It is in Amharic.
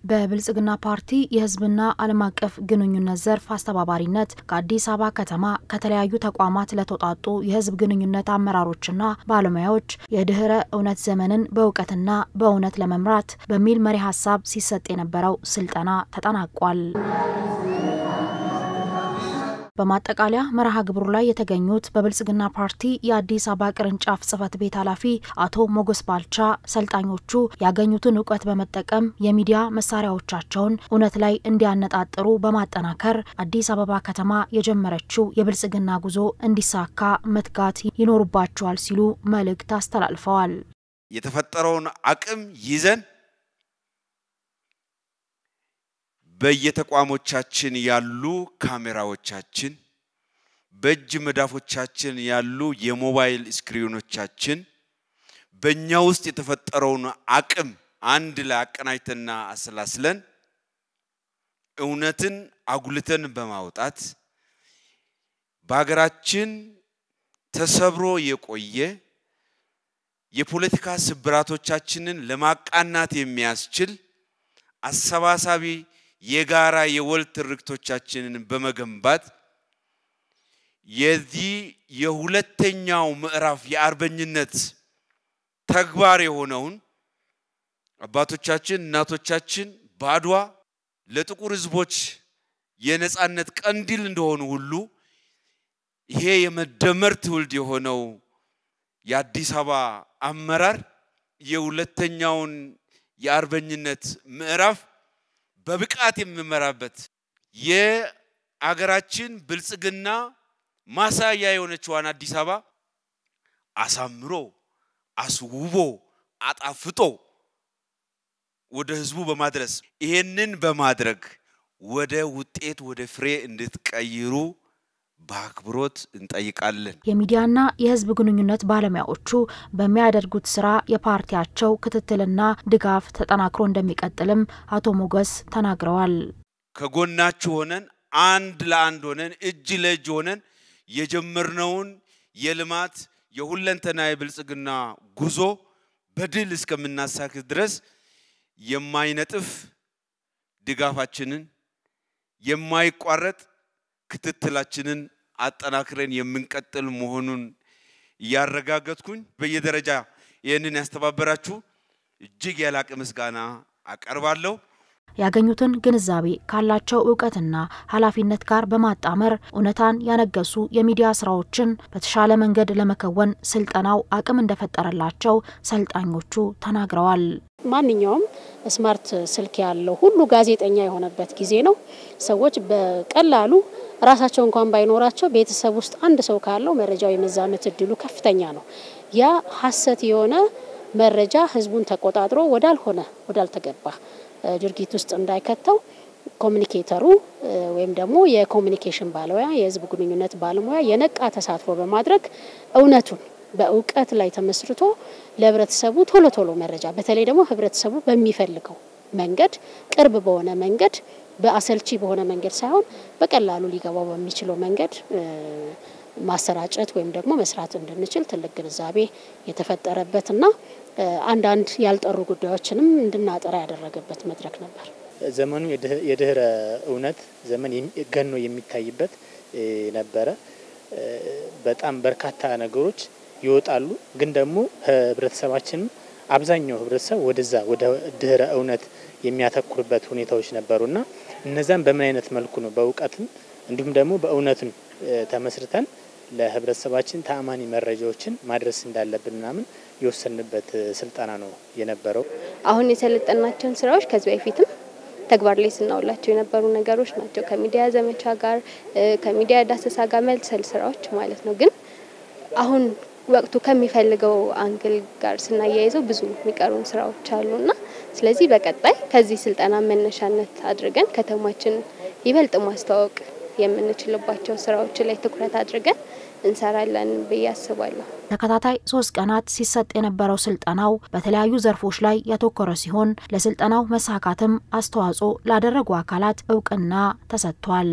በብልጽግና ፓርቲ የህዝብና ዓለም አቀፍ ግንኙነት ዘርፍ አስተባባሪነት ከአዲስ አበባ ከተማ ከተለያዩ ተቋማት ለተውጣጡ የህዝብ ግንኙነት አመራሮችና ባለሙያዎች የድህረ እውነት ዘመንን በእውቀትና በእውነት ለመምራት በሚል መሪ ሐሳብ ሲሰጥ የነበረው ስልጠና ተጠናቋል። በማጠቃለያ መርሃ ግብሩ ላይ የተገኙት በብልጽግና ፓርቲ የአዲስ አበባ ቅርንጫፍ ጽህፈት ቤት ኃላፊ አቶ ሞገስ ባልቻ ሰልጣኞቹ ያገኙትን ዕውቀት በመጠቀም የሚዲያ መሳሪያዎቻቸውን እውነት ላይ እንዲያነጣጥሩ በማጠናከር አዲስ አበባ ከተማ የጀመረችው የብልጽግና ጉዞ እንዲሳካ መትጋት ይኖርባቸዋል ሲሉ መልእክት አስተላልፈዋል። የተፈጠረውን አቅም ይዘን በየተቋሞቻችን ያሉ ካሜራዎቻችን በእጅ መዳፎቻችን ያሉ የሞባይል ስክሪኖቻችን በእኛ ውስጥ የተፈጠረውን አቅም አንድ ላይ አቀናጅተና አሰላስለን እውነትን አጉልተን በማውጣት በአገራችን ተሰብሮ የቆየ የፖለቲካ ስብራቶቻችንን ለማቃናት የሚያስችል አሰባሳቢ የጋራ የወል ትርክቶቻችንን በመገንባት የዚህ የሁለተኛው ምዕራፍ የአርበኝነት ተግባር የሆነውን አባቶቻችን እናቶቻችን ባድዋ ለጥቁር ህዝቦች የነጻነት ቀንዲል እንደሆኑ ሁሉ ይሄ የመደመር ትውልድ የሆነው የአዲስ አበባ አመራር የሁለተኛውን የአርበኝነት ምዕራፍ በብቃት የሚመራበት የአገራችን ብልጽግና ማሳያ የሆነችዋን አዲስ አበባ አሳምሮ አስውቦ አጣፍጦ ወደ ህዝቡ በማድረስ ይሄንን በማድረግ ወደ ውጤት ወደ ፍሬ እንድትቀይሩ በአክብሮት እንጠይቃለን። የሚዲያና የህዝብ ግንኙነት ባለሙያዎቹ በሚያደርጉት ስራ የፓርቲያቸው ክትትልና ድጋፍ ተጠናክሮ እንደሚቀጥልም አቶ ሞገስ ተናግረዋል። ከጎናችሁ ሆነን አንድ ለአንድ ሆነን እጅ ለእጅ ሆነን የጀመርነውን የልማት የሁለንተና የብልጽግና ጉዞ በድል እስከምናሳካ ድረስ የማይነጥፍ ድጋፋችንን የማይቋረጥ ክትትላችንን አጠናክረን የምንቀጥል መሆኑን ያረጋግጥኩኝ በየደረጃ ይሄንን ያስተባበራችሁ እጅግ ያላቀ ምስጋና አቀርባለሁ። ያገኙትን ግንዛቤ ካላቸው ዕውቀትና ኃላፊነት ጋር በማጣመር እውነታን ያነገሱ የሚዲያ ስራዎችን በተሻለ መንገድ ለመከወን ስልጠናው አቅም እንደፈጠረላቸው ሰልጣኞቹ ተናግረዋል። ማንኛውም ስማርት ስልክ ያለው ሁሉ ጋዜጠኛ የሆነበት ጊዜ ነው። ሰዎች በቀላሉ ራሳቸው እንኳን ባይኖራቸው ቤተሰብ ውስጥ አንድ ሰው ካለው መረጃው የመዛመት እድሉ ከፍተኛ ነው። ያ ሐሰት የሆነ መረጃ ህዝቡን ተቆጣጥሮ ወዳልተገባ ድርጊት ውስጥ እንዳይከተው ኮሙኒኬተሩ ወይም ደግሞ የኮሙኒኬሽን ባለሙያ የህዝብ ግንኙነት ባለሙያ የነቃ ተሳትፎ በማድረግ እውነቱን በእውቀት ላይ ተመስርቶ ለህብረተሰቡ ቶሎ መረጃ በተለይ ደግሞ ህብረተሰቡ በሚፈልገው መንገድ ቅርብ በሆነ መንገድ በአሰልቺ በሆነ መንገድ ሳይሆን በቀላሉ ሊገባው በሚችለው መንገድ ማሰራጨት ወይም ደግሞ መስራት እንድንችል ትልቅ ግንዛቤ የተፈጠረበትና አንዳንድ ያልጠሩ ጉዳዮችንም እንድናጠራ ያደረገበት መድረክ ነበር። ዘመኑ የድህረ እውነት ዘመን ገኖ የሚታይበት ነበረ። በጣም በርካታ ነገሮች ይወጣሉ፣ ግን ደግሞ ህብረተሰባችን አብዛኛው ህብረተሰብ ወደ ድህረ እውነት የሚያተኩርበት ሁኔታዎች ነበሩና እነዛን በምን አይነት መልኩ ነው በእውቀትም እንዲሁም ደግሞ በእውነትም ተመስርተን ለህብረተሰባችን ተአማኒ መረጃዎችን ማድረስ እንዳለብንና ምን የወሰንበት ስልጣና ነው የነበረው። አሁን የሰለጠናቸውን ስራዎች ከዚህ በፊትም ተግባር ላይ ስናውላቸው የነበሩ ነገሮች ናቸው። ከሚዲያ ዘመቻ ጋር ከሚዲያ ዳሰሳ ጋር መልሰል ስራዎች ማለት ነው። ግን አሁን ወቅቱ ከሚፈልገው አንግል ጋር ስናያይዘው ብዙ የሚቀሩን ስራዎች አሉና ስለዚህ በቀጣይ ከዚህ ስልጣና መነሻነት አድርገን ከተማችን ይበልጥ ማስተዋወቅ የምንችልባቸው ስራዎች ላይ ትኩረት አድርገን እንሰራለን ብዬ አስባለሁ። ተከታታይ 3 ቀናት ሲሰጥ የነበረው ስልጣናው በተለያዩ ዘርፎች ላይ ያተኮረ ሲሆን ለስልጣናው መሳካትም አስተዋጽኦ ላደረጉ አካላት ዕውቅና ተሰጥቷል።